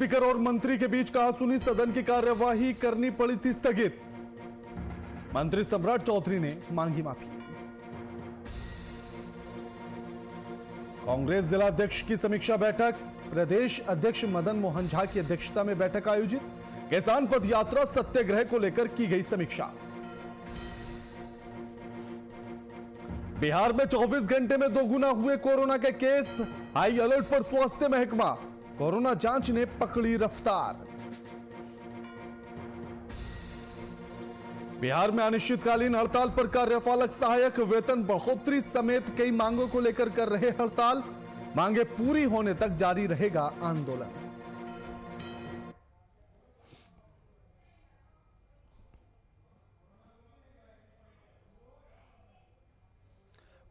Speaker और मंत्री के बीच कहासुनी, सदन की कार्यवाही करनी पड़ी थी स्थगित। मंत्री सम्राट चौधरी ने मांगी माफी। कांग्रेस जिला अध्यक्ष की समीक्षा बैठक, प्रदेश अध्यक्ष मदन मोहन झा की अध्यक्षता में बैठक आयोजित। किसान पद यात्रा सत्याग्रह को लेकर की गई समीक्षा। बिहार में 24 घंटे में 2 गुना हुए कोरोना के केस, हाई अलर्ट पर स्वास्थ्य महकमा। कोरोना जांच ने पकड़ी रफ्तार। बिहार में अनिश्चितकालीन हड़ताल पर कार्यपालक सहायक वेतन बढ़ोतरी समेत कई मांगों को लेकर कर रहे हड़ताल। मांगे पूरी होने तक जारी रहेगा आंदोलन।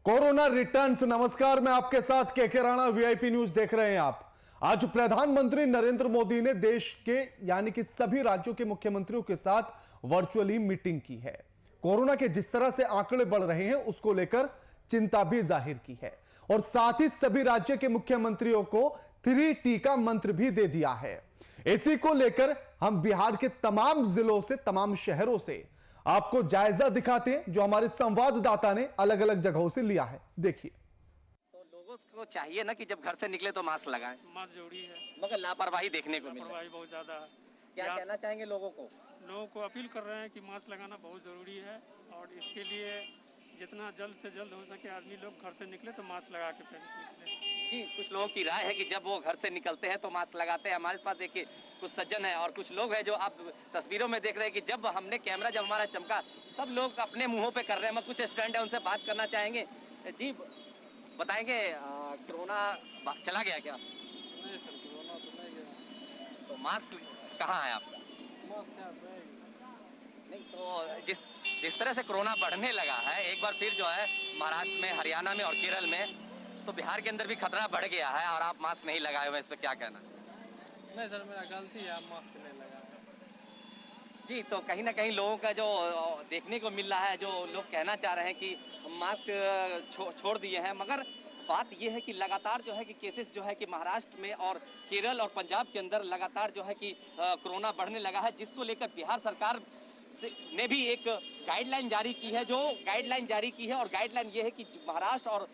Corona returns. नमस्कार, मैं आपके साथ के राणा, वीआईपी न्यूज देख रहे हैं आप। आज प्रधानमंत्री नरेंद्र मोदी ने देश के यानी कि सभी राज्यों के मुख्यमंत्रियों के साथ वर्चुअली मीटिंग की है। कोरोना के जिस तरह से आंकड़े बढ़ रहे हैं उसको लेकर चिंता भी जाहिर की है और साथ ही सभी राज्य के मुख्यमंत्रियों को 3T का मंत्र भी दे दिया है। इसी को लेकर हम बिहार के तमाम जिलों से, तमाम शहरों से आपको जायजा दिखाते हैं जो हमारे संवाददाता ने अलग अलग जगहों से लिया है। देखिए। लोगों को चाहिए ना कि जब घर से निकले तो मास्क लगाएं। मास्क जरूरी है, मगर लापरवाही देखने को मिल रही है। लापरवाही बहुत ज़्यादा है। क्या कहना चाहेंगे लोगों को? लोगों को अपील कर रहे हैं कि मास्क लगाना बहुत ज़रूरी है और इसके लिए जितना जल्द से जल्द हो सके आदमी लोग घर से निकले तो मास्क लगा के निकले। जी, कुछ लोगों की राय है कि जब वो घर से निकलते हैं तो मास्क लगाते हैं। हमारे पास देखिए कुछ सज्जन हैं और कुछ लोग हैं जो आप तस्वीरों में देख रहे हैं कि जब हमने कैमरा जब हमारा चमका तब लोग अपने मुंहों पे कर रहे हैं। हम कुछ स्टूडेंट है उनसे बात करना चाहेंगे। जी बताएंगे, कोरोना चला गया क्या? नहीं सर, कोरोना तो नहीं गया। तो मास्क कहाँ है आपका? मास्क क्या है? नहीं, तो जिस तरह से कोरोना बढ़ने लगा है, एक बार फिर जो है महाराष्ट्र में, हरियाणा में और केरल में, तो बिहार के अंदर भी खतरा बढ़ गया है और आप मास्क नहीं लगाए हुए, इस पर क्या कहना? नहीं सर, मेरा गलती है, मास्क नहीं लगा। जी, तो कहीं ना कहीं लोगों का जो देखने को मिल रहा है, जो लोग कहना चाह रहे हैं कि मास्क छोड़ दिए हैं, मगर बात यह है कि लगातार जो है कि केसेस जो है कि महाराष्ट्र में और केरल और पंजाब के अंदर लगातार जो है कि कोरोना बढ़ने लगा है, जिसको लेकर बिहार सरकार ने भी एक गाइडलाइन जारी की है। जो गाइडलाइन जारी की है और गाइडलाइन ये है कि महाराष्ट्र और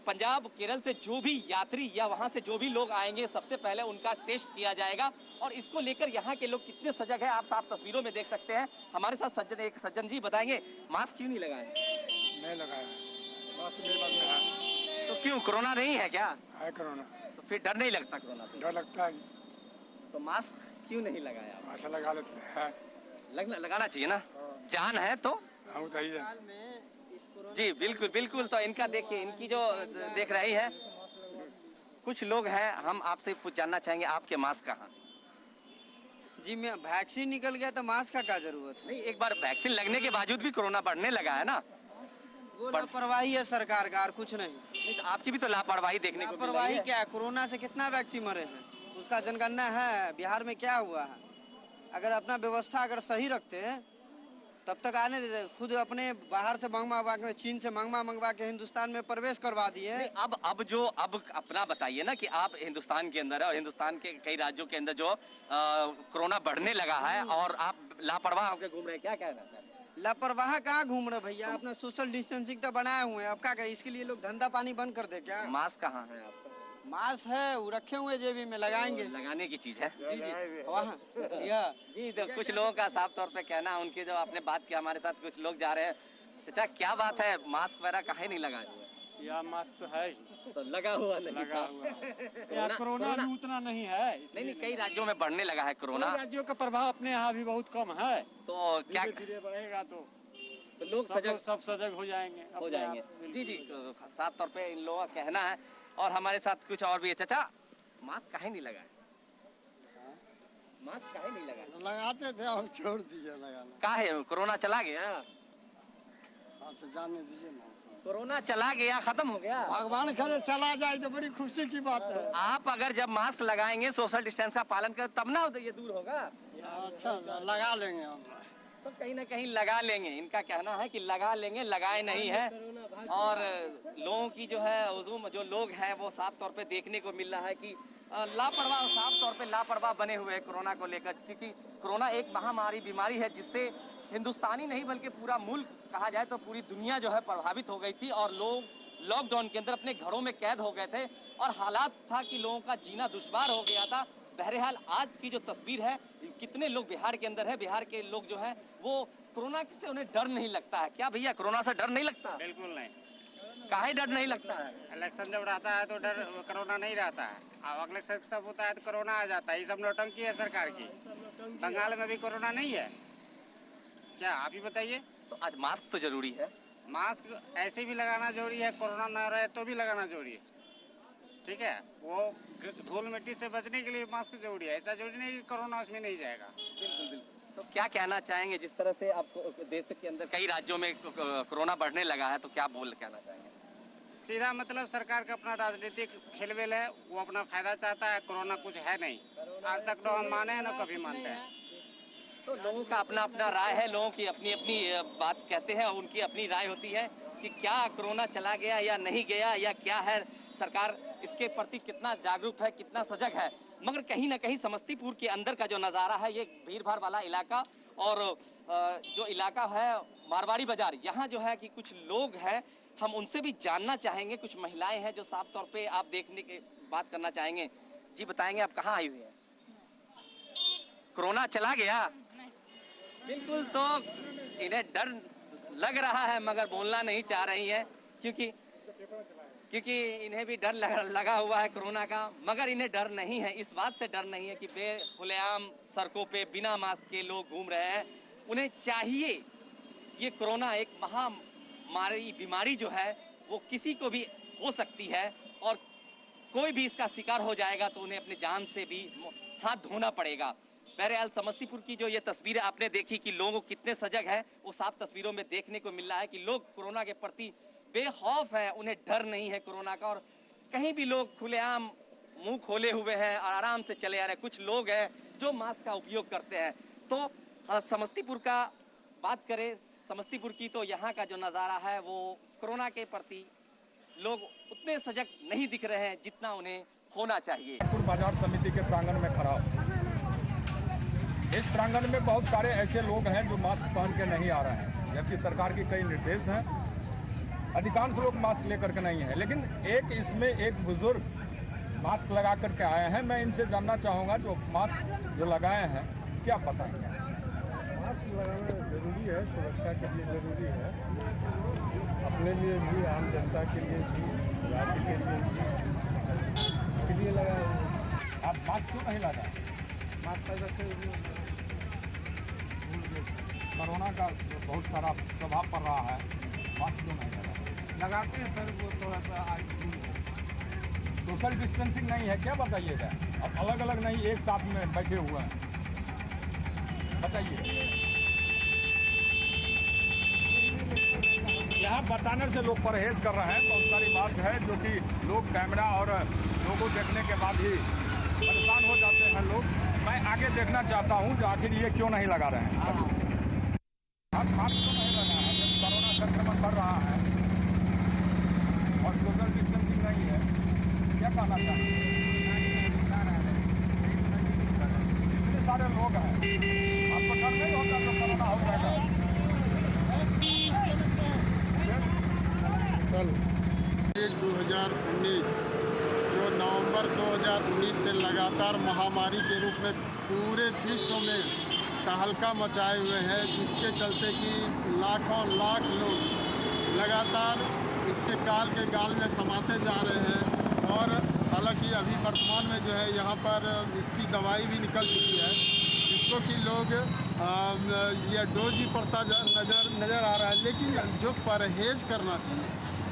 पंजाब, केरल से जो भी यात्री या वहाँ से जो भी लोग आएंगे सबसे पहले उनका टेस्ट किया जाएगा। और इसको लेकर यहाँ के लोग कितने सजग हैं आप साफ तस्वीरों में देख सकते हैं। हमारे साथ एक सज्जन जी बताएंगे, मास्क क्यों नहीं लगाए? नहीं लगाया, मास्क मेरे पास में है। तो क्यों, कोरोना नहीं है क्या? है कोरोना। तो फिर डर नहीं लगता कोरोना से? डर लगता है। तो मास्क क्यों नहीं लगाया? मास्क लगा लेते हैं। लगाना चाहिए ना, जान है तो। हम बताइए। जी बिल्कुल बिल्कुल। तो इनका देखिए, इनकी जो देख रही है, कुछ लोग हैं, हम आपसे कुछ जानना चाहेंगे, आपके मास्क कहाँ? जी, मैं वैक्सीन निकल गया तो मास्क का क्या जरूरत है? नहीं, एक बार वैक्सीन लगने के बावजूद भी कोरोना बढ़ने लगा है ना। वो लापरवाही है सरकार का और कुछ नहीं। नहीं, तो आपकी भी तो लापरवाही देखने को मिल रही लापरवाही है। क्या है? कोरोना से कितना व्यक्ति मरे हैं उसका जनगणना है। बिहार में क्या हुआ है? अगर अपना व्यवस्था अगर सही रखते हैं तब तक आने देते। खुद अपने बाहर से मंगवा के, चीन से मंगवा के हिंदुस्तान में प्रवेश करवा दिए। अब अपना बताइए ना कि आप हिंदुस्तान के अंदर है और हिंदुस्तान के कई राज्यों के अंदर जो कोरोना बढ़ने लगा है और आप लापरवाह होकर घूम रहे हैं, क्या कहना चाहते हैं? लापरवाह कहाँ घूम रहे भैया? अपना सोशल डिस्टेंसिंग तो बनाए हुए हैं, अब क्या करें? इसके लिए लोग धंधा पानी बंद कर दे क्या? मास्क कहाँ है आपका? मास्क है, वो रखे हुए जेबी में, लगाएंगे। लगाने की चीज है। जी जी, वहाँ जी, तो कुछ लोगों का साफ तौर पे कहना है, उनकी जो आपने बात की हमारे साथ कुछ लोग जा रहे हैं। चाचा क्या बात है, मास्क वगैरह काहे नहीं लगाए हुए? यह मास्क तो है, तो लगा हुआ नहीं लगा था। हुआ। यहाँ कोरोना भी उतना नहीं है। नहीं, कई राज्यों में बढ़ने लगा है कोरोना। राज्यों का प्रभाव अपने यहाँ भी बहुत कम है। तो क्या धीरे बढ़ेगा तो लोग सब सजग हो जाएंगे। जी जी, तो साफ तौर पे इन लोगों का कहना है। और हमारे साथ कुछ और भी है। चाचा, मास्क काहे नहीं लगाए? मास्क काहे नहीं लगाए? लगाते थे और छोड़ दिए लगाना। काहे, कोरोना चला गया? आप तो जाने दीजिए ना। कोरोना चला गया, खत्म हो गया। भगवान करे चला जाए तो बड़ी खुशी की बात है। आप अगर जब मास्क लगाएंगे, सोशल डिस्टेंस का पालन करें, तब ना ये दूर होगा। अच्छा, लगा लेंगे हम। तो कहीं ना कहीं लगा लेंगे, इनका कहना है कि लगा लेंगे, लगाए नहीं है। और लोगों की जो है हुजूम जो लोग हैं वो साफ तौर पे देखने को मिल रहा है कि लापरवाह, साफ तौर पे लापरवाह बने हुए हैं कोरोना को लेकर, क्योंकि कोरोना एक महामारी बीमारी है जिससे हिंदुस्तानी नहीं बल्कि पूरा मुल्क कहा जाए तो पूरी दुनिया जो है प्रभावित हो गई थी और लोग लॉकडाउन के अंदर अपने घरों में कैद हो गए थे और हालात था कि लोगों का जीना दुश्वार हो गया था। बहरहाल आज की जो तस्वीर है, कितने लोग बिहार के अंदर है, बिहार के लोग जो हैं वो कोरोना से उन्हें डर नहीं लगता है। क्या भैया कोरोना से डर नहीं लगता? बिल्कुल नहीं। काहे डर नहीं लगता है? इलेक्शन जब रहता है तो डर कोरोना नहीं रहता है, अब इलेक्शन सब होता है तो कोरोना आ जाता है। ये सब नौटंकी है सरकार की। बंगाल में भी कोरोना नहीं है क्या, आप ही बताइए। तो आज मास्क तो जरूरी है, मास्क ऐसे भी लगाना जरूरी है, कोरोना न रहे तो भी लगाना जरूरी है, ठीक है। वो धूल मिट्टी से बचने के लिए मास्क जरूरी है, ऐसा जरूरी नहीं कि कोरोना उसमें नहीं जाएगा। बिल्कुल बिल्कुल। तो क्या कहना चाहेंगे, जिस तरह से आप देश के अंदर कई राज्यों में कोरोना बढ़ने लगा है, तो क्या कहना चाहेंगे? सीधा मतलब सरकार का अपना राजनीतिक खेलवेल है, वो अपना फायदा चाहता है। कोरोना कुछ है नहीं, आज तक न हम माने हैं न कभी मानते हैं। तो लोगों का अपना अपना राय है, लोगों की अपनी अपनी बात कहते हैं, उनकी अपनी राय होती है कि क्या कोरोना चला गया या नहीं गया या क्या है, सरकार इसके प्रति कितना जागरूक है, कितना सजग है। मगर कहीं ना कहीं समस्तीपुर के अंदर का जो नज़ारा है, ये भीड़ भाड़ वाला इलाका और जो इलाका है मारवाड़ी बाजार, यहाँ जो है कि कुछ लोग हैं, हम उनसे भी जानना चाहेंगे। कुछ महिलाएं हैं जो साफ तौर पे आप देखने की बात करना चाहेंगे। जी बताएंगे आप कहाँ आई हुई हैं? कोरोना चला गया? बिल्कुल। तो इन्हें डर लग रहा है मगर बोलना नहीं चाह रही है, क्योंकि इन्हें भी डर लगा हुआ है कोरोना का। मगर इन्हें डर नहीं है, इस बात से डर नहीं है कि बेखुलेआम सड़कों पे बिना मास्क के लोग घूम रहे हैं। उन्हें चाहिए, ये कोरोना एक महामारी बीमारी जो है वो किसी को भी हो सकती है और कोई भी इसका शिकार हो जाएगा तो उन्हें अपने जान से भी हाथ धोना पड़ेगा। बहरहाल समस्तीपुर की जो ये तस्वीरें आपने देखी कि लोगों कितने सजग हैं, वो साफ तस्वीरों में देखने को मिल रहा है कि लोग कोरोना के प्रति बेखौफ हैं, उन्हें डर नहीं है कोरोना का। और कहीं भी लोग खुलेआम मुंह खोले हुए हैं और आराम से चले आ रहे हैं। कुछ लोग हैं जो मास्क का उपयोग करते हैं। तो समस्तीपुर का बात करें, समस्तीपुर की, तो यहाँ का जो नज़ारा है वो कोरोना के प्रति लोग उतने सजग नहीं दिख रहे हैं जितना उन्हें होना चाहिए। बाजार समिति के प्रांगण में खड़ा हूं। इस प्रांगण में बहुत सारे ऐसे लोग हैं जो मास्क पहन के नहीं आ रहे हैं, जबकि सरकार की कई निर्देश हैं। अधिकांश लोग मास्क लेकर के नहीं है, लेकिन इसमें एक बुजुर्ग मास्क लगा करके आए हैं। मैं इनसे जानना चाहूँगा जो मास्क जो लगाए हैं क्या बताएंगे। मास्क लगाना जरूरी है, सुरक्षा के लिए जरूरी है, अपने लिए भी, आम जनता के लिए भी, राज्य के लिए भी, इसलिए लगाए। आप मास्क क्यों नहीं लगाए? मास्क रखे कोरोना का बहुत सारा प्रभाव पड़ रहा है, मास्क क्यों नहीं लगाए? लगाते हैं सर, वो थोड़ा सा सोशल डिस्टेंसिंग नहीं है क्या, बताइएगा। अब अलग अलग नहीं, एक साथ में बैठे हुए हैं, बताइए। यहाँ बताने से लोग परहेज कर रहे हैं, बहुत सारी बात है जो कि लोग कैमरा और लोगों देखने के बाद ही परेशान हो जाते हैं लोग। मैं आगे देखना चाहता हूँ जो आखिर ये क्यों नहीं लगा रहे हैं। आप मास्क क्यों नहीं लगा है जब कोरोना संक्रमण बढ़ रहा है और सोशल डिस्टेंसिंग नहीं है, क्या कहना चाहिए? इतने सारे लोग हैं, आपको डर नहीं होता तो कोरोना हो जाएगा? चलो 2019 जो नवंबर 2019 से लगातार महामारी के रूप में पूरे विश्व में तहलका मचाए हुए हैं, जिसके चलते कि लाखों लाख लोग लगातार इसके काल के गाल में समाते जा रहे हैं। और हालांकि अभी वर्तमान में जो है यहाँ पर इसकी दवाई भी निकल चुकी है, जिसको कि लोग ये डोज ही पड़ता नज़र आ रहा है। लेकिन जो परहेज करना चाहिए,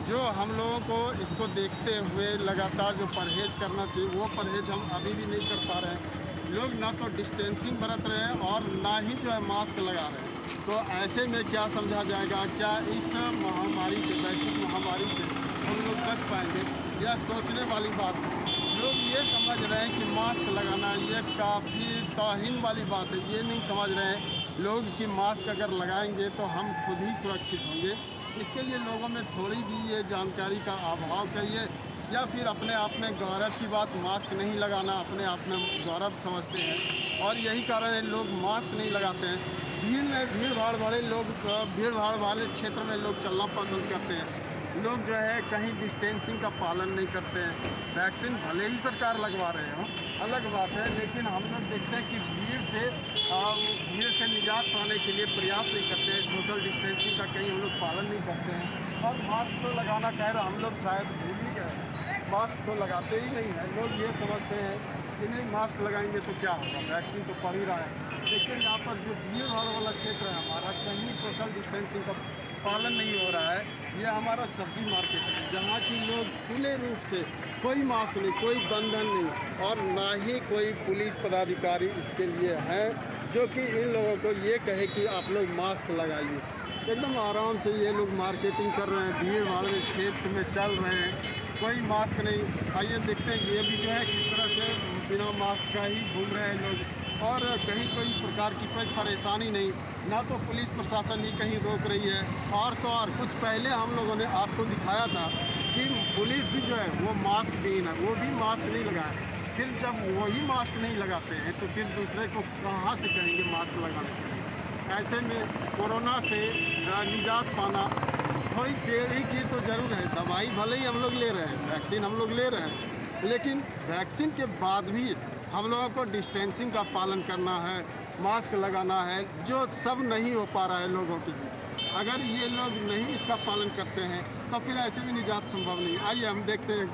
जो हम लोगों को इसको देखते हुए लगातार जो परहेज करना चाहिए, वो परहेज हम अभी भी नहीं कर पा रहे हैं। लोग ना तो डिस्टेंसिंग बरत रहे हैं और ना ही जो है मास्क लगा रहे हैं। तो ऐसे में क्या समझा जाएगा, क्या इस महामारी से, वैश्विक महामारी से हम लोग बच पाएंगे? यह सोचने वाली बात है। लोग ये समझ रहे हैं कि मास्क लगाना ये काफ़ी तौहीन वाली बात है, ये नहीं समझ रहे हैं लोग कि मास्क अगर लगाएंगे तो हम खुद ही सुरक्षित होंगे। इसके लिए लोगों में थोड़ी भी ये जानकारी का अभाव कहिए या फिर अपने आप में गौरव की बात, मास्क नहीं लगाना अपने आप में गौरव समझते हैं और यही कारण है लोग मास्क नहीं लगाते हैं। भीड़ भाड़ वाले लोग, भीड़ भाड़ वाले क्षेत्र में लोग चलना पसंद करते हैं। लोग जो है कहीं डिस्टेंसिंग का पालन नहीं करते हैं। वैक्सीन भले ही सरकार लगवा रहे हो, अलग बात है, लेकिन हम लोग देखते हैं कि भीड़ से निजात पाने के लिए प्रयास नहीं करते हैं। सोशल डिस्टेंसिंग का कहीं हम लोग पालन नहीं करते हैं और मास्क तो लगाना कह रहा हम लोग शायद भूल ही गए, मास्क तो लगाते ही नहीं हैं। लोग ये समझते हैं कि नहीं मास्क लगाएंगे तो क्या होगा, वैक्सीन तो पड़ ही रहा है। लेकिन यहाँ पर जो भीड़ भाड़ वाला क्षेत्र है हमारा, कहीं सोशल डिस्टेंसिंग का पालन नहीं हो रहा है। ये हमारा सब्जी मार्केट है जहाँ की लोग खुले रूप से कोई मास्क नहीं, कोई बंधन नहीं और ना ही कोई पुलिस पदाधिकारी इसके लिए है जो कि इन लोगों को ये कहे कि आप लोग मास्क लगाइए। एकदम आराम से ये लोग मार्केटिंग कर रहे हैं, भीड़ भाड़ वाले क्षेत्र में चल रहे हैं, कोई मास्क नहीं। आइए देखते हैं ये भी जो है किस तरह से बिना मास्क का ही घूम रहे हैं लोग और कहीं कोई प्रकार की कोई परेशानी नहीं, ना तो पुलिस प्रशासन ही कहीं रोक रही है। और तो और कुछ पहले हम लोगों ने आपको दिखाया था कि पुलिस भी जो है वो मास्क बीन है, वो भी मास्क नहीं लगाए। फिर जब वही मास्क नहीं लगाते हैं तो फिर दूसरे को कहाँ से कहेंगे मास्क लगाने के लिए। ऐसे में कोरोना से निजात पाना थोड़ी टेढ़ी की तो ज़रूर है। दवाई भले ही हम लोग ले रहे हैं, वैक्सीन हम लोग ले रहे हैं, लेकिन वैक्सीन के बाद भी हम लोगों को डिस्टेंसिंग का पालन करना है, मास्क लगाना है, जो सब नहीं हो पा रहा है लोगों के लिए। अगर ये लोग नहीं इसका पालन करते हैं तो फिर ऐसे भी निजात संभव नहीं। आइए हम देखते हैं एक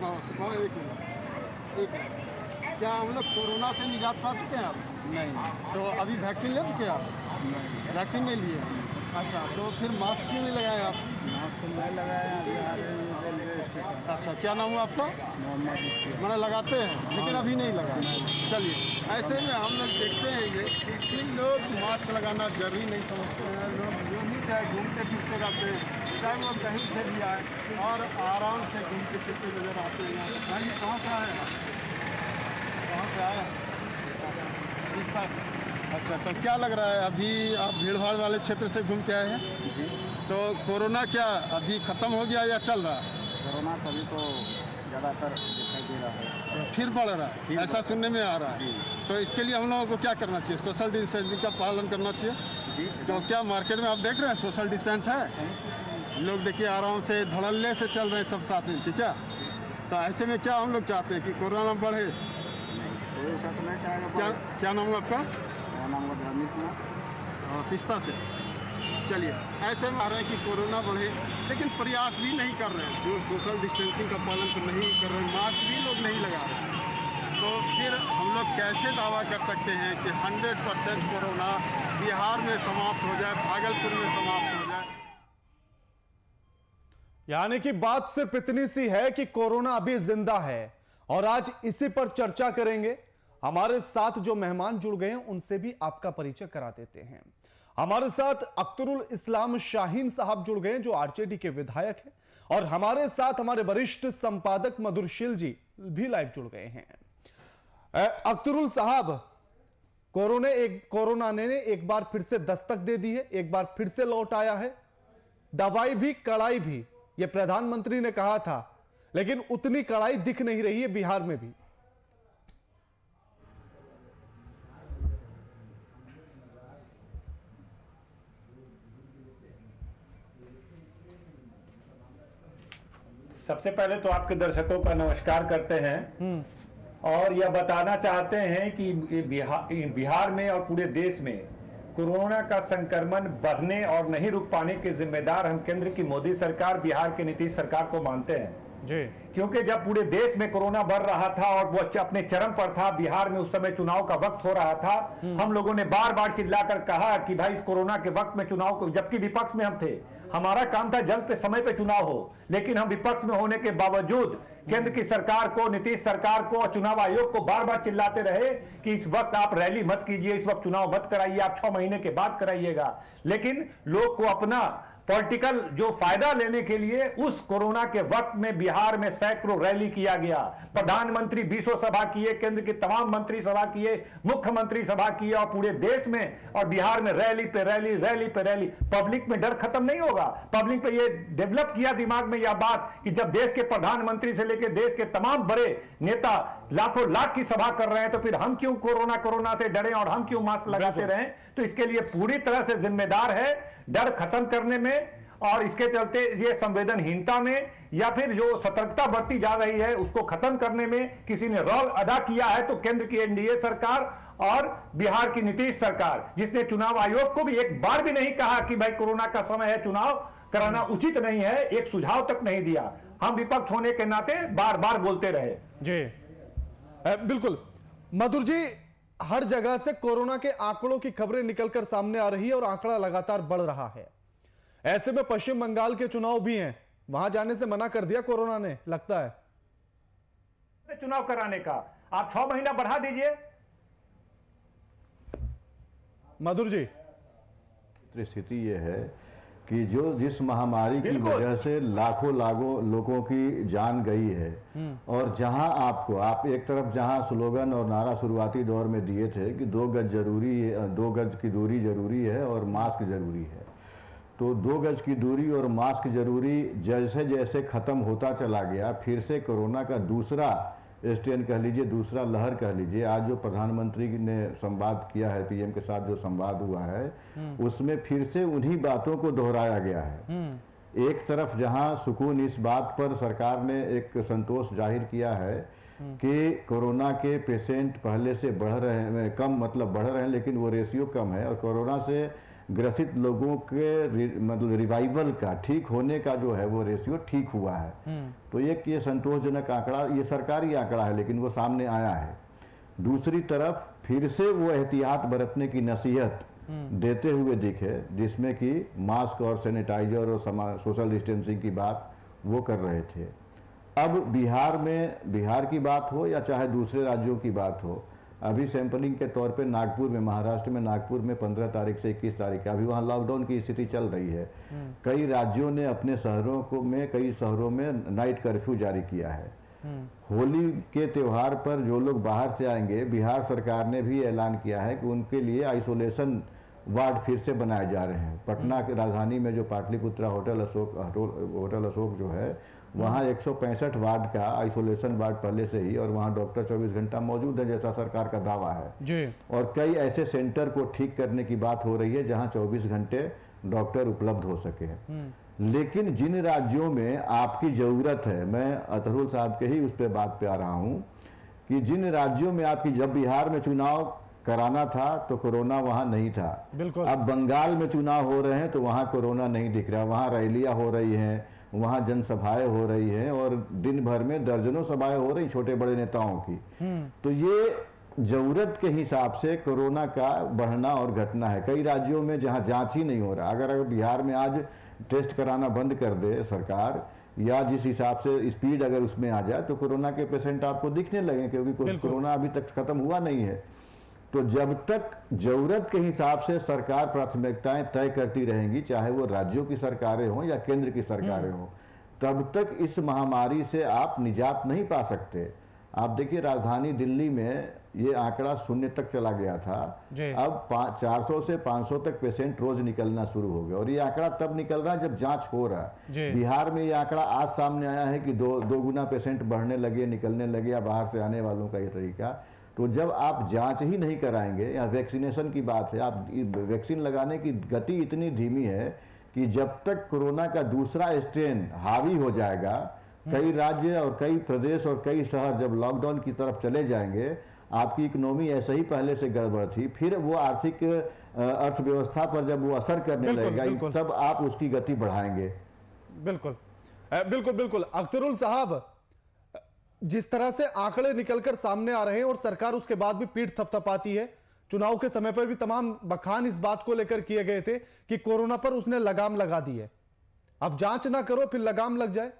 मिनट, क्या हम लोग कोरोना से निजात पा चुके हैं आप? नहीं। तो अभी वैक्सीन ले चुके हैं आप? नहीं। वैक्सीन नहीं लिए? अच्छा, तो फिर मास्क क्यों नहीं लगाए आप? मास्क नहीं लगाया रेलवे स्टेशन। अच्छा, क्या नाम हुआ आपका? मोहम्मद इस्माइल। मैंने लगाते हैं लेकिन अभी नहीं लगाया। चलिए, ऐसे में हम लोग देखते हैं ये कि लोग मास्क लगाना जरूरी नहीं समझते हैं। लोग यूँ ही चाहे घूमते फिरते रहते हैं, चाहे वो कहीं से भी आए और आराम से घूमते फिरते नजर आते हैं। भाई कहाँ से आए हैं? कहाँ से आए हैं? रिश्ता से। अच्छा, तो क्या लग रहा है अभी आप भीड़ भाड़ वाले क्षेत्र से घूम के आए हैं? तो कोरोना क्या अभी ख़त्म हो गया या चल रहा है? कोरोना तभी तो ज़्यादातर दिखाई दे रहा है। तो फिर बढ़ रहा है, ऐसा सुनने में आ रहा है। तो इसके लिए हम लोगों को क्या करना चाहिए? सोशल डिस्टेंसिंग का पालन करना चाहिए जी। तो क्या मार्केट में आप देख रहे हैं सोशल डिस्टेंस है? लोग देखिए आराम से धड़ल्ले से चल रहे हैं सब साथ में, ठीक है। तो ऐसे में क्या हम लोग चाहते हैं कि कोरोना बढ़े? कोई साथ नहीं चाहेगा। क्या नाम है आपका? मेरा नाम है धर्मिक कुमार। पिस्ता से। चलिए, ऐसे में आ रहे हैं कि कोरोना बढ़े लेकिन प्रयास भी नहीं कर रहे हैं, जो सोशल डिस्टेंसिंग का पालन तो नहीं कर रहे हैं, मास्क भी लोग नहीं लगा रहे हैं। तो फिर हम लोग कैसे दावा कर सकते हैं कि 100% कोरोना बिहार में समाप्त हो जाए, भागलपुर में समाप्त हो जाए? यानी कि बात सिर्फ इतनी सी है कि कोरोना अभी जिंदा है और आज इसी पर चर्चा करेंगे। हमारे साथ जो मेहमान जुड़ गए हैं उनसे भी आपका परिचय करा देते हैं। हमारे साथ अख्तरुल इस्लाम शाहीन साहब जुड़ गए जो आरजेडी के विधायक हैं और हमारे साथ हमारे वरिष्ठ संपादक मधुरशील जी भी लाइव जुड़ गए हैं। अख्तरुल साहब, कोरोना ने एक बार फिर से दस्तक दे दी है, एक बार फिर से लौट आया है। दवाई भी कड़ाई भी, यह प्रधानमंत्री ने कहा था, लेकिन उतनी कड़ाई दिख नहीं रही है बिहार में भी। सबसे पहले तो आपके दर्शकों का नमस्कार करते हैं और यह बताना चाहते हैं कि बिहार में और पूरे देश में कोरोना का संक्रमण बढ़ने और नहीं रुक पाने के जिम्मेदार हम केंद्र की मोदी सरकार, बिहार की नीतीश सरकार को मानते हैं जी। क्योंकि जब पूरे देश में कोरोना बढ़ रहा था और वो अपने चरम पर था, बिहार में उस समय चुनाव का वक्त हो रहा था, हम लोगों ने बार बार चिल्लाकर कहा कि भाई इस कोरोना के वक्त में चुनाव को, जबकि विपक्ष में हम थे, हमारा काम था जल्द पे समय पे चुनाव हो, लेकिन हम विपक्ष में होने के बावजूद केंद्र की सरकार को, नीतीश सरकार को और चुनाव आयोग को बार बार चिल्लाते रहे कि इस वक्त आप रैली मत कीजिए, इस वक्त चुनाव मत कराइए, आप 6 महीने के बाद कराइएगा। लेकिन लोग को अपना पॉलिटिकल जो फायदा लेने के लिए उस कोरोना के वक्त में बिहार में सैकड़ों रैली किया गया। प्रधानमंत्री 20 सभा किए, केंद्र के तमाम मंत्री सभा किए, मुख्यमंत्री सभा किए, और पूरे देश में और बिहार में रैली पे रैली, रैली पे रैली। पब्लिक में डर खत्म नहीं होगा। पब्लिक पे ये डेवलप किया दिमाग में यह बात कि जब देश के प्रधानमंत्री से लेकर देश के तमाम बड़े नेता लाखों लाख की सभा कर रहे हैं, तो फिर हम क्यों कोरोना से डरें और हम क्यों मास्क लगाते रहें। तो इसके लिए पूरी तरह से जिम्मेदार है डर खत्म करने में, और इसके चलते ये संवेदनहीनता में या फिर जो सतर्कता बरती जा रही है उसको खत्म करने में किसी ने रोल अदा किया है तो केंद्र की एनडीए सरकार और बिहार की नीतीश सरकार, जिसने चुनाव आयोग को भी एक बार भी नहीं कहा कि भाई कोरोना का समय है, चुनाव कराना उचित नहीं है, एक सुझाव तक नहीं दिया। हम विपक्ष होने के नाते बार बार बोलते रहे। जी बिल्कुल मधुर जी, हर जगह से कोरोना के आंकड़ों की खबरें निकलकर सामने आ रही है और आंकड़ा लगातार बढ़ रहा है। ऐसे में पश्चिम बंगाल के चुनाव भी हैं, वहां जाने से मना कर दिया कोरोना ने, लगता है चुनाव कराने का। आप 6 महीना बढ़ा दीजिए। मधुर जी, स्थिति यह है कि जिस महामारी की वजह से लाखों लोगों की जान गई है, और जहां आप एक तरफ जहां स्लोगन और नारा शुरुआती दौर में दिए थे कि 2 गज जरूरी है, 2 गज की दूरी जरूरी है और मास्क जरूरी है, तो 2 गज की दूरी और मास्क जरूरी जैसे जैसे खत्म होता चला गया, फिर से कोरोना का दूसरा स्ट्रेन कह लीजिए, दूसरा लहर कह लीजिए। आज जो प्रधानमंत्री ने संवाद किया है, पीएम के साथ जो संवाद हुआ है, उसमें फिर से उन्हीं बातों को दोहराया गया है। एक तरफ जहां सुकून इस बात पर सरकार ने एक संतोष जाहिर किया है कि कोरोना के पेशेंट पहले से बढ़ रहे हैं, कम मतलब बढ़ रहे हैं, लेकिन वो रेशियो कम है, और कोरोना से ग्रसित लोगों के मतलब रिवाइवल का, ठीक होने का जो है वो रेशियो ठीक हुआ है। तो ये संतोषजनक आंकड़ा, ये सरकारी आंकड़ा है, लेकिन वो सामने आया है। दूसरी तरफ फिर से वो एहतियात बरतने की नसीहत देते हुए दिखे, जिसमें कि मास्क और सैनिटाइजर और सोशल डिस्टेंसिंग की बात वो कर रहे थे। अब बिहार की बात हो या चाहे दूसरे राज्यों की बात हो, अभी सैंपलिंग के तौर पे नागपुर में, महाराष्ट्र में नागपुर में 15 तारीख से 21 तारीख अभी वहाँ लॉकडाउन की स्थिति चल रही है। कई राज्यों ने अपने कई शहरों में नाइट कर्फ्यू जारी किया है। होली के त्यौहार पर जो लोग बाहर से आएंगे, बिहार सरकार ने भी ऐलान किया है कि उनके लिए आइसोलेशन वार्ड फिर से बनाए जा रहे हैं। पटना की राजधानी में जो पाटलिपुत्रा होटल अशोक जो है, वहाँ 165 वार्ड का आइसोलेशन वार्ड पहले से ही, और वहाँ डॉक्टर 24 घंटा मौजूद है जैसा सरकार का दावा है जी। और कई ऐसे सेंटर को ठीक करने की बात हो रही है जहाँ 24 घंटे डॉक्टर उपलब्ध हो सके। लेकिन जिन राज्यों में आपकी जरूरत है, मैं अतरुल साहब के ही उस पर बात पे आ रहा हूँ कि जिन राज्यों में आपकी, जब बिहार में चुनाव कराना था तो कोरोना वहां नहीं था। बिल्कुल। अब बंगाल में चुनाव हो रहे हैं तो वहां कोरोना नहीं दिख रहा, वहां रैलियां हो रही हैं, वहां जनसभाएं हो रही हैं, और दिन भर में दर्जनों सभाएं हो रही छोटे बड़े नेताओं की। तो ये जरूरत के हिसाब से कोरोना का बढ़ना और घटना है। कई राज्यों में जहां जांच ही नहीं हो रहा, अगर बिहार में आज टेस्ट कराना बंद कर दे सरकार, या जिस हिसाब से स्पीड अगर उसमें आ जाए, तो कोरोना के पेशेंट आपको दिखने लगे, क्योंकि कोरोना अभी तक खत्म हुआ नहीं है। तो जब तक जरूरत के हिसाब से सरकार प्राथमिकताएं तय करती रहेंगी, चाहे वो राज्यों की सरकारें हों या केंद्र की सरकारें हों, तब तक इस महामारी से आप निजात नहीं पा सकते। आप देखिए, राजधानी दिल्ली में ये आंकड़ा 0 तक चला गया था, अब 400 से 500 तक पेशेंट रोज निकलना शुरू हो गया, और ये आंकड़ा तब निकल रहा है जब जांच हो रहा है। बिहार में ये आंकड़ा आज सामने आया है कि दो गुना पेशेंट बढ़ने लगे, निकलने लगे, या बाहर से आने वालों का ये तरीका। तो जब आप जांच ही नहीं कराएंगे, या वैक्सीनेशन की बात है, आप वैक्सीन लगाने की गति इतनी धीमी है कि जब तक कोरोना का दूसरा स्ट्रेन हावी हो जाएगा, कई राज्य और कई प्रदेश और कई शहर जब लॉकडाउन की तरफ चले जाएंगे, आपकी इकोनॉमी ऐसे ही पहले से गड़बड़ थी, फिर वो आर्थिक अर्थव्यवस्था पर जब वो असर करने लगेगा, तब आप उसकी गति बढ़ाएंगे। बिल्कुल बिल्कुल बिल्कुल। अख्तरुल साहब, जिस तरह से आंकड़े निकलकर सामने आ रहे हैं और सरकार उसके बाद भी पीठ थपथपाती है, चुनाव के समय पर भी तमाम बखान इस बात को लेकर किए गए थे कि कोरोना पर उसने लगाम लगा दी है। अब जांच ना करो फिर लगाम लग जाए।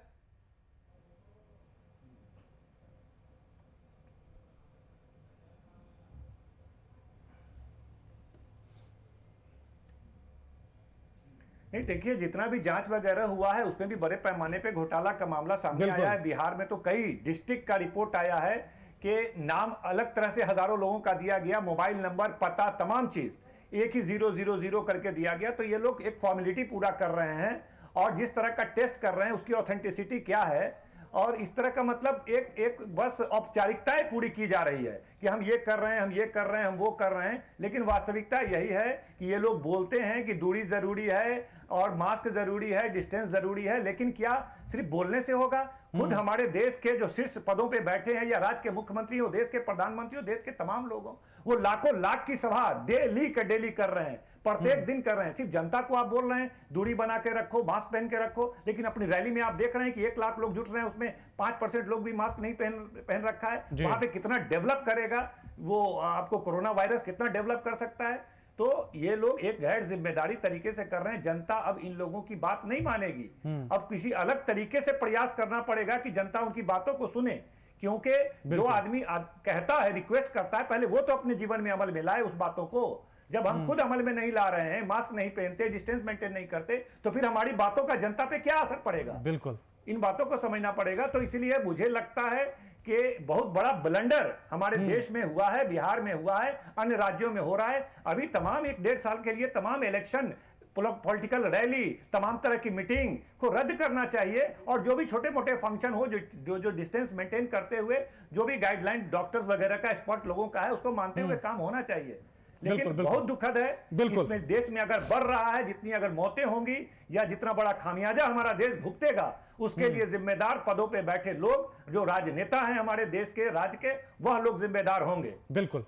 नहीं, देखिए जितना भी जांच वगैरह हुआ है उसमें भी बड़े पैमाने पे घोटाला का मामला सामने आया है। बिहार में तो कई डिस्ट्रिक्ट का रिपोर्ट आया है कि नाम अलग तरह से हजारों लोगों का दिया गया, मोबाइल नंबर, पता, तमाम चीज एक ही 000 करके दिया गया। तो ये लोग एक फॉर्मेलिटी पूरा कर रहे हैं और जिस तरह का टेस्ट कर रहे हैं उसकी ऑथेंटिसिटी क्या है और इस तरह का मतलब एक बस औपचारिकताएं पूरी की जा रही है कि हम ये कर रहे हैं, हम ये कर रहे हैं, हम वो कर रहे हैं। लेकिन वास्तविकता यही है कि ये लोग बोलते हैं कि दूरी जरूरी है और मास्क जरूरी है, डिस्टेंस जरूरी है, लेकिन क्या सिर्फ बोलने से होगा? खुद हमारे देश के जो शीर्ष पदों पे बैठे हैं या राज्य के मुख्यमंत्री हो, देश के प्रधानमंत्री हो, देश के तमाम लोग हो, वो लाखों लाख की सभा डेली कर रहे हैं, प्रत्येक दिन कर रहे हैं। सिर्फ जनता को आप बोल रहे हैं दूरी बना के रखो, मास्क पहन के रखो, लेकिन अपनी रैली में आप देख रहे हैं कि 1 लाख लोग जुट रहे हैं, उसमें 5% लोग भी मास्क नहीं पहन रखा है। वहां पे कितना डेवलप करेगा वो, आपको कोरोना वायरस कितना डेवलप कर सकता है? तो ये लोग एक गैर जिम्मेदारी तरीके से कर रहे हैं। जनता अब इन लोगों की बात नहीं मानेगी। अब किसी अलग तरीके से प्रयास करना पड़ेगा कि जनता उनकी बातों को सुने, क्योंकि जो आदमी कहता है, रिक्वेस्ट करता है, पहले वो तो अपने जीवन में अमल में लाए उस बातों को। जब हम खुद अमल में नहीं ला रहे हैं, मास्क नहीं पहनते, डिस्टेंस मेंटेन नहीं करते, तो फिर हमारी बातों का जनता पे क्या असर पड़ेगा? बिल्कुल, इन बातों को समझना पड़ेगा। तो इसलिए मुझे लगता है कि बहुत बड़ा ब्लंडर हमारे देश में हुआ है, बिहार में हुआ है, अन्य राज्यों में हो रहा है। अभी तमाम 1-1.5 साल के लिए तमाम इलेक्शन, पॉलिटिकल रैली, तमाम तरह की मीटिंग को रद्द करना चाहिए और जो भी छोटे मोटे फंक्शन हो, जो डिस्टेंस मेंटेन करते हुए, जो भी गाइडलाइन डॉक्टर्स वगैरह का, एक्सपर्ट लोगों का है, उसको मानते हुए काम होना चाहिए। लेकिन बहुत दुखद है इसमें देश में अगर बढ़ रहा है, जितनी अगर मौतें होंगी या जितना बड़ा खामियाजा हमारा देश भुगतेगा, उसके लिए जिम्मेदार पदों पे बैठे लोग, जो राजनेता हैं हमारे देश के, राज्य के, वह लोग जिम्मेदार होंगे। बिल्कुल।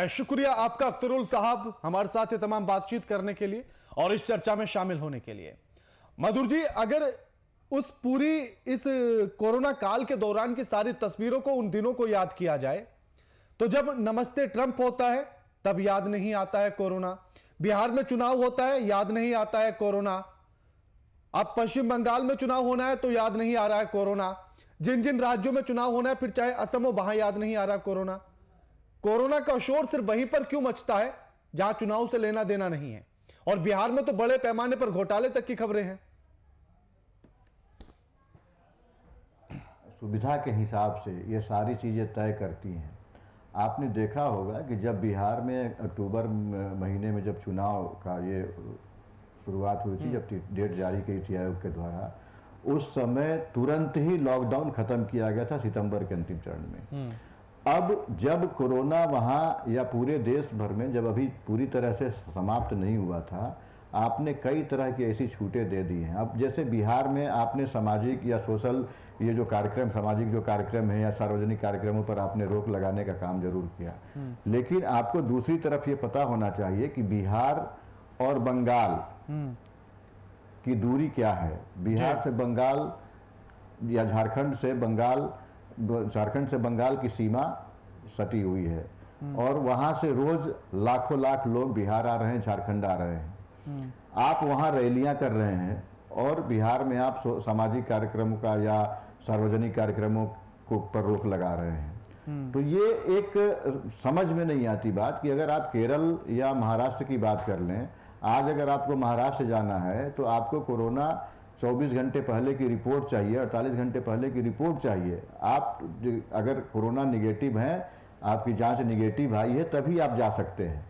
शुक्रिया आपका अख्तरुल साहब हमारे साथ ये तमाम बातचीत करने के लिए और इस चर्चा में शामिल होने के लिए। मधुर जी, अगर उस पूरी इस कोरोना काल के दौरान की सारी तस्वीरों को, उन दिनों को याद किया जाए, तो जब नमस्ते ट्रंप होता है तब याद नहीं आता है कोरोना, बिहार में चुनाव होता है याद नहीं आता है कोरोना, अब पश्चिम बंगाल में चुनाव होना है तो याद नहीं आ रहा है कोरोना, जिन जिन राज्यों में चुनाव होना है, फिर चाहे असम हो, वहां याद नहीं आ रहा कोरोना। कोरोना का शोर सिर्फ वहीं पर क्यों मचता है जहां चुनाव से लेना देना नहीं है, और बिहार में तो बड़े पैमाने पर घोटाले तक की खबरें हैं। सुविधा के हिसाब से ये सारी चीज़ें तय करती हैं। आपने देखा होगा कि जब बिहार में अक्टूबर महीने में जब चुनाव का ये शुरुआत हुई थी, जब डेट जारी की थी आयोग के द्वारा, उस समय तुरंत ही लॉकडाउन खत्म किया गया था सितंबर के अंतिम चरण में। अब जब कोरोना वहाँ या पूरे देश भर में जब अभी पूरी तरह से समाप्त नहीं हुआ था, आपने कई तरह की ऐसी छूटें दे दी हैं। अब जैसे बिहार में आपने सामाजिक या सोशल ये जो कार्यक्रम, सामाजिक जो कार्यक्रम है या सार्वजनिक कार्यक्रमों पर आपने रोक लगाने का काम जरूर किया, लेकिन आपको दूसरी तरफ ये पता होना चाहिए कि बिहार और बंगाल की दूरी क्या है। बिहार से बंगाल या झारखंड से बंगाल की सीमा सटी हुई है और वहां से रोज लाखों लाख लोग बिहार आ रहे हैं, झारखंड आ रहे हैं। आप वहां रैलियां कर रहे हैं और बिहार में आप सामाजिक कार्यक्रमों का या सार्वजनिक कार्यक्रमों को पर रोक लगा रहे हैं। तो ये एक समझ में नहीं आती बात कि अगर आप केरल या महाराष्ट्र की बात कर लें, आज अगर आपको महाराष्ट्र जाना है तो आपको कोरोना 24 घंटे पहले की रिपोर्ट चाहिए, 48 घंटे पहले की रिपोर्ट चाहिए। आप अगर कोरोना निगेटिव हैं, आपकी जांच निगेटिव आई है, तभी आप जा सकते हैं।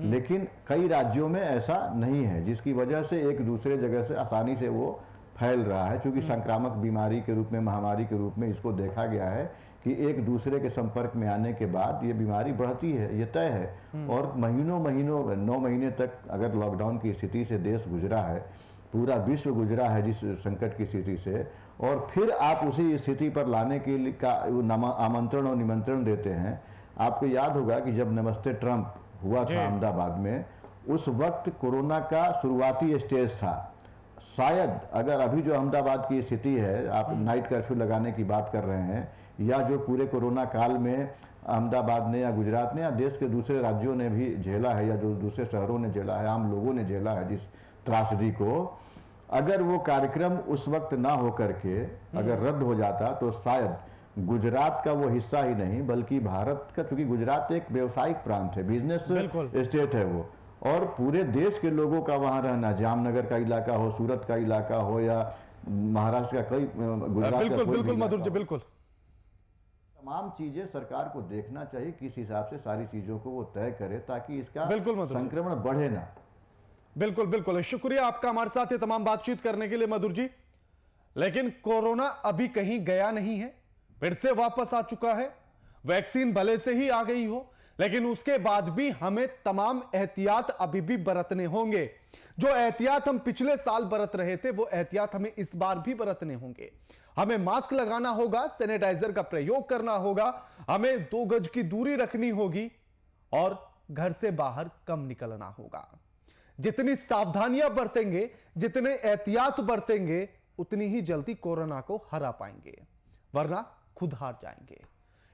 लेकिन कई राज्यों में ऐसा नहीं है, जिसकी वजह से एक दूसरे जगह से आसानी से वो फैल रहा है। क्योंकि संक्रामक बीमारी के रूप में, महामारी के रूप में इसको देखा गया है कि एक दूसरे के संपर्क में आने के बाद ये बीमारी बढ़ती है, ये तय है। और महीनों 9 महीने तक अगर लॉकडाउन की स्थिति से देश गुजरा है, पूरा विश्व गुजरा है जिस संकट की स्थिति से, और फिर आप उसी स्थिति पर लाने के लिए का आमंत्रण और निमंत्रण देते हैं। आपको याद होगा कि जब नमस्ते ट्रंप हुआ था अहमदाबाद में, उस वक्त कोरोना का शुरुआती स्टेज था। शायद अगर अभी जो अहमदाबाद की स्थिति है, आप नाइट कर्फ्यू लगाने की बात कर रहे हैं, या जो पूरे कोरोना काल में अहमदाबाद ने या गुजरात ने या देश के दूसरे राज्यों ने भी झेला है, या जो दूसरे शहरों ने झेला है, आम लोगों ने झेला है जिस त्रासदी को, अगर वो कार्यक्रम उस वक्त ना हो करके अगर रद्द हो जाता तो शायद गुजरात का वो हिस्सा ही नहीं बल्कि भारत का, क्योंकि गुजरात एक व्यवसायिक प्रांत है, बिजनेस स्टेट है वो, और पूरे देश के लोगों का वहाँ रहना, जामनगर का इलाका हो, सूरत का इलाका हो, या महाराष्ट्र का, कई गुजरात का, बिल्कुल कोई भी बिल्कुल मधुर जी, इलाका हो। बिल्कुल तमाम चीजें सरकार को देखना चाहिए, किस हिसाब से सारी चीजों को वो तय करे ताकि इसका बिल्कुल मधुर जी। संक्रमण बढ़े ना। बिल्कुल बिल्कुल, शुक्रिया आपका हमारे साथ ये तमाम बातचीत करने के लिए मधुर जी। लेकिन कोरोना अभी कहीं गया नहीं है, फिर से वापस आ चुका है। वैक्सीन भले से ही आ गई हो, लेकिन उसके बाद भी हमें तमाम एहतियात अभी भी बरतने होंगे। जो एहतियात हम पिछले साल बरत रहे थे, वो एहतियात हमें इस बार भी बरतने होंगे। हमें मास्क लगाना होगा, सैनिटाइजर का प्रयोग करना होगा, हमें 2 गज की दूरी रखनी होगी और घर से बाहर कम निकलना होगा। जितनी सावधानियां बरतेंगे, जितने एहतियात बरतेंगे, उतनी ही जल्दी कोरोना को हरा पाएंगे, वरना खुद हार जाएंगे।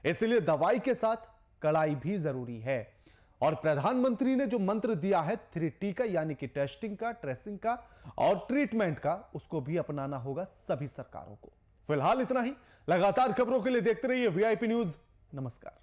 इसलिए दवाई के साथ कड़ाई भी जरूरी है। और प्रधानमंत्री ने जो मंत्र दिया है 3T का, यानी कि टेस्टिंग का, ट्रेसिंग का और ट्रीटमेंट का, उसको भी अपनाना होगा सभी सरकारों को। फिलहाल इतना ही। लगातार खबरों के लिए देखते रहिए VIP न्यूज। नमस्कार।